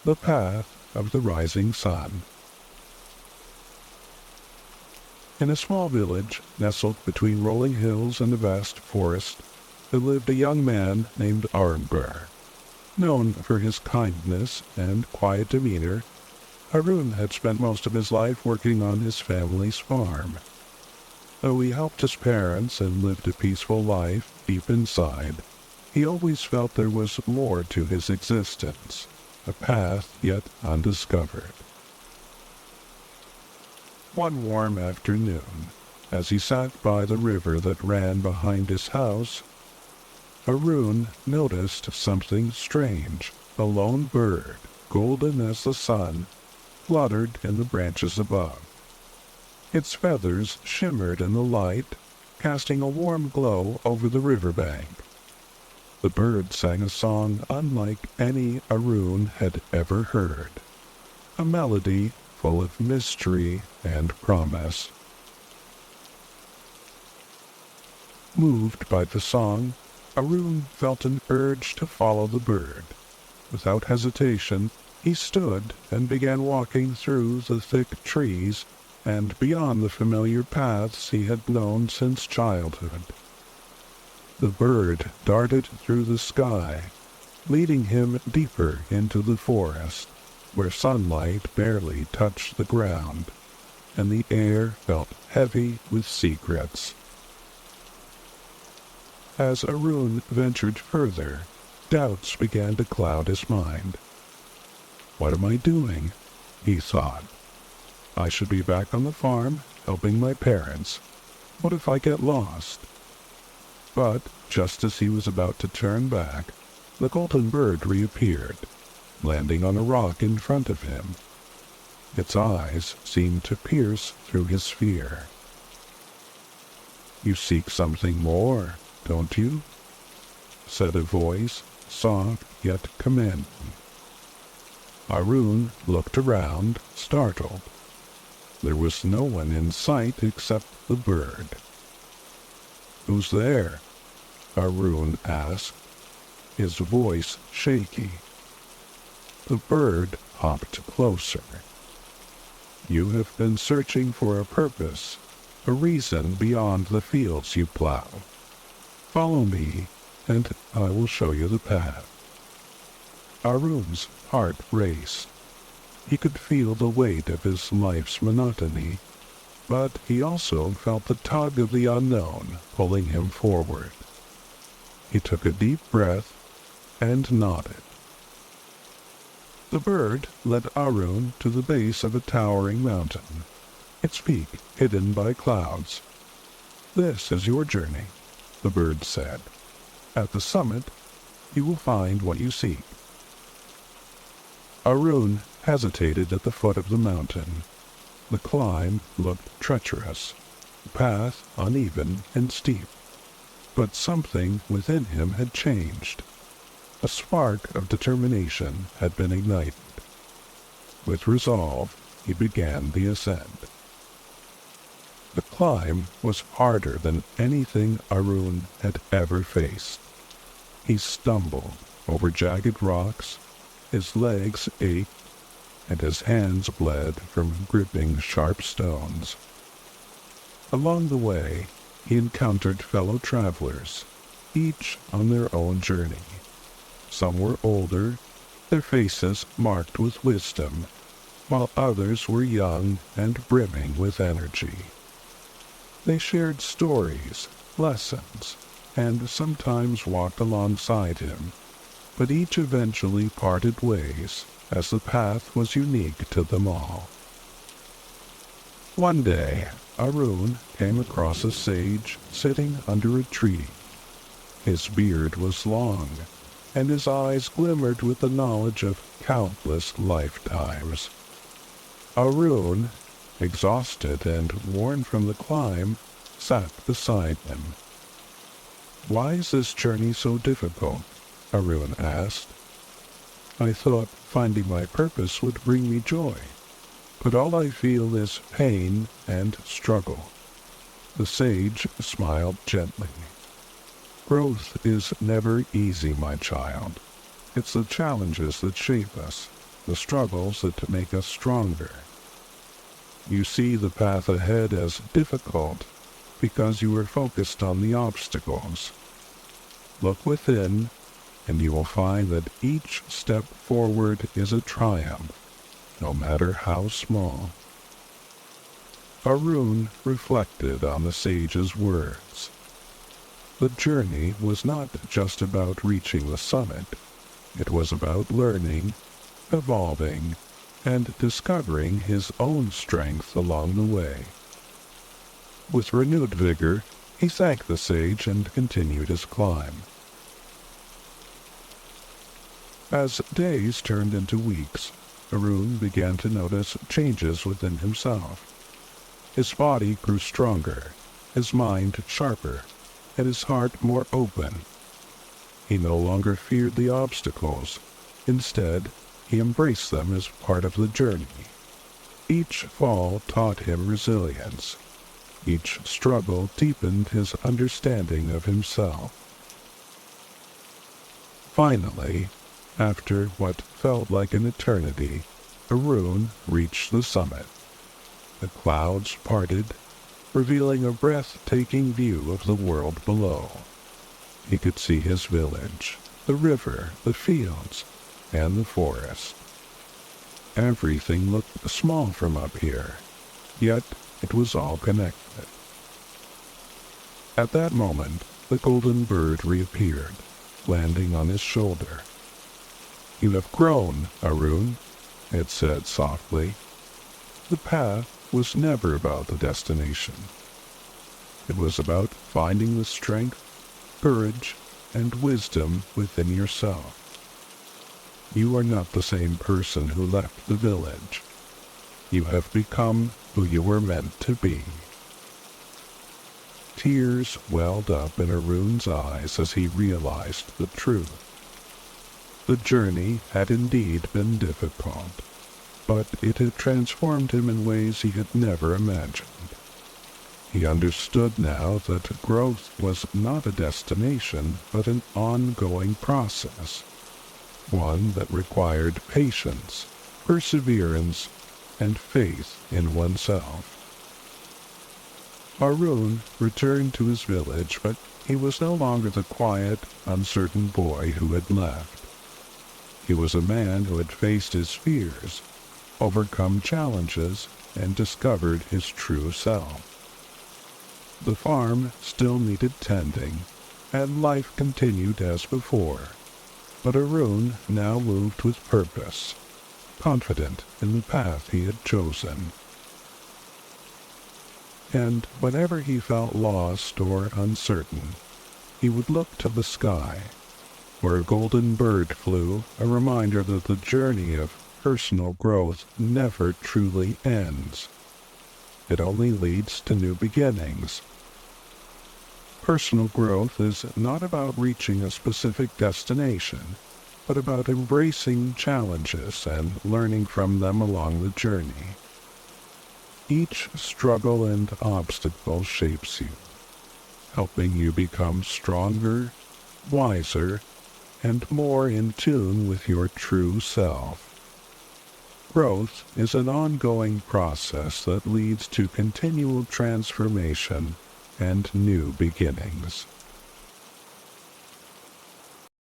The Path of the Rising Sun. In a small village, nestled between rolling hills and a vast forest, there lived a young man named Arnber. Known for his kindness and quiet demeanor, Harun had spent most of his life working on his family's farm. Though he helped his parents and lived a peaceful life deep inside, he always felt there was more to his existence, a path yet undiscovered. One warm afternoon, as he sat by the river that ran behind his house, Harun noticed something strange. A lone bird, golden as the sun, fluttered in the branches above. Its feathers shimmered in the light, casting a warm glow over the riverbank. The bird sang a song unlike any Harun had ever heard, a melody full of mystery and promise. Moved by the song, Harun felt an urge to follow the bird. Without hesitation, he stood and began walking through the thick trees and beyond the familiar paths he had known since childhood. The bird darted through the sky, leading him deeper into the forest, where sunlight barely touched the ground, and the air felt heavy with secrets. As Harun ventured further, doubts began to cloud his mind. "What am I doing?" he thought. "I should be back on the farm, helping my parents. What if I get lost?" But just as he was about to turn back, the golden bird reappeared, landing on a rock in front of him. Its eyes seemed to pierce through his fear. "You seek something more, don't you?" said a voice, soft yet commanding. Harun looked around, startled. There was no one in sight except the bird. "Who's there?" Harun asked, his voice shaky. The bird hopped closer. "You have been searching for a purpose, a reason beyond the fields you plow. Follow me, and I will show you the path." Harun's heart raced. He could feel the weight of his life's monotony, but he also felt the tug of the unknown pulling him forward. He took a deep breath and nodded. The bird led Harun to the base of a towering mountain, its peak hidden by clouds. "This is your journey," the bird said. "At the summit, you will find what you seek." Harun hesitated at the foot of the mountain. The climb looked treacherous, the path uneven and steep. But something within him had changed. A spark of determination had been ignited. With resolve, he began the ascent. The climb was harder than anything Harun had ever faced. He stumbled over jagged rocks, his legs ached, and his hands bled from gripping sharp stones. Along the way, he encountered fellow travelers, each on their own journey. Some were older, their faces marked with wisdom, while others were young and brimming with energy. They shared stories, lessons, and sometimes walked alongside him, but each eventually parted ways, as the path was unique to them all. One day, Harun came across a sage sitting under a tree. His beard was long, and his eyes glimmered with the knowledge of countless lifetimes. Harun, exhausted and worn from the climb, sat beside him. "Why is this journey so difficult?" Harun asked. "I thought finding my purpose would bring me joy, but all I feel is pain and struggle." The sage smiled gently. "Growth is never easy, my child. It's the challenges that shape us. the struggles that make us stronger. You see the path ahead as difficult because you are focused on the obstacles. Look within, and you will find that each step forward is a triumph, no matter how small. Arun reflected on the sage's words. The journey was not just about reaching the summit. It was about learning, evolving, and discovering his own strength along the way. With renewed vigor, he thanked the sage and continued his climb. As days turned into weeks, Arun began to notice changes within himself. His body grew stronger, his mind sharper, and his heart more open. He no longer feared the obstacles. Instead, he embraced them as part of the journey. Each fall taught him resilience. Each struggle deepened his understanding of himself. Finally, after what felt like an eternity, Arun reached the summit. The clouds parted, revealing a breathtaking view of the world below. He could see his village, the river, the fields, and the forest. Everything looked small from up here, yet it was all connected. At that moment, the golden bird reappeared, landing on his shoulder. "You have grown, Arun," it said softly. The path was never about the destination. It was about finding the strength, courage, and wisdom within yourself. You are not the same person who left the village. You have become who you were meant to be. Tears welled up in Arun's eyes as he realized the truth. The journey had indeed been difficult, but it had transformed him in ways he had never imagined. He understood now that growth was not a destination, but an ongoing process, one that required patience, perseverance, and faith in oneself. Arun returned to his village, but he was no longer the quiet, uncertain boy who had left. He was a man who had faced his fears, overcome challenges, and discovered his true self. The farm still needed tending, and life continued as before, but Arun now moved with purpose, confident in the path he had chosen. And whenever he felt lost or uncertain, he would look to the sky, where a golden bird flew, a reminder that the journey of personal growth never truly ends. It only leads to new beginnings. Personal growth is not about reaching a specific destination, but about embracing challenges and learning from them along the journey. Each struggle and obstacle shapes you, helping you become stronger, wiser, and more in tune with your true self. Growth is an ongoing process that leads to continual transformation and new beginnings.